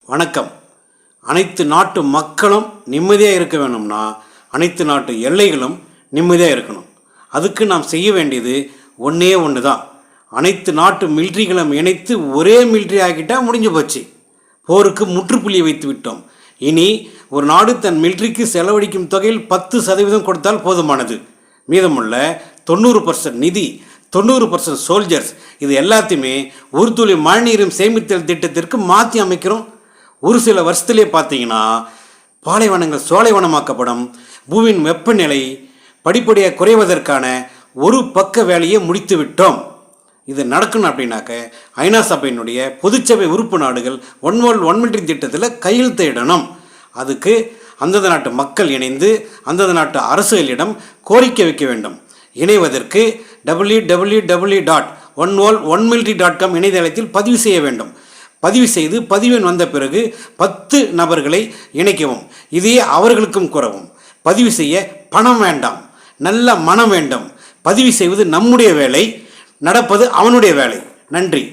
வணக்கம். அனைத்து நாட்டு மக்களும் நிம்மதியாக இருக்க வேணும்னா அனைத்து நாட்டு எல்லைகளும் நிம்மதியாக இருக்கணும். அதுக்கு நாம் செய்ய வேண்டியது ஒன்றே ஒன்று தான். அனைத்து நாட்டு மிலிட்ரிகளும் இணைத்து ஒரே மிலிட்ரி ஆக்கிட்டால் முடிஞ்சு போச்சு. போருக்கு முற்றுப்புள்ளி வைத்து விட்டோம். இனி ஒரு நாடு தன் மிலிட்ரிக்கு செலவழிக்கும் தொகையில் 10% கொடுத்தால் போதுமானது. மீதமுள்ள 90% நிதி, 90% சோல்ஜர்ஸ், இது எல்லாத்தையுமே ஒரு துளி மழைநீரும் சேமித்தல் திட்டத்திற்கு மாற்றி அமைக்கிறோம். ஒரு சில வருஷத்துலேயே பார்த்தீங்கன்னா பாலைவனங்கள் சோலைவனமாக்கப்படும். பூமியின் வெப்பநிலை படிப்படியாக குறைவதற்கான ஒரு பக்க வேலையை முடித்து விட்டோம். இது நடக்கணும் அப்படின்னாக்க ஐநா சபையினுடைய பொதுச்சபை உறுப்பு நாடுகள் ஒன் வேர்ல்ட் ஒன் மிலிட்ரி திட்டத்தில் கையெழுத்திடணும். அதுக்கு அந்தந்த நாட்டு மக்கள் இணைந்து அந்தந்த நாட்டு அரசுகளிடம் கோரிக்கை வைக்க வேண்டும். இணைவதற்கு www.oneworldOneMilitary.com இணையதளத்தில் பதிவு செய்ய வேண்டும். பதிவு செய்து பதிவெண் வந்த பிறகு 10 நபர்களை இணைக்கவும். இதையே அவர்களுக்கும் கூறவும். பதிவு செய்ய பணம் வேண்டாம், நல்ல மனம் வேண்டும். பதிவு செய்வது நம்முடைய வேலை, நடப்பது அவனுடைய வேலை. நன்றி.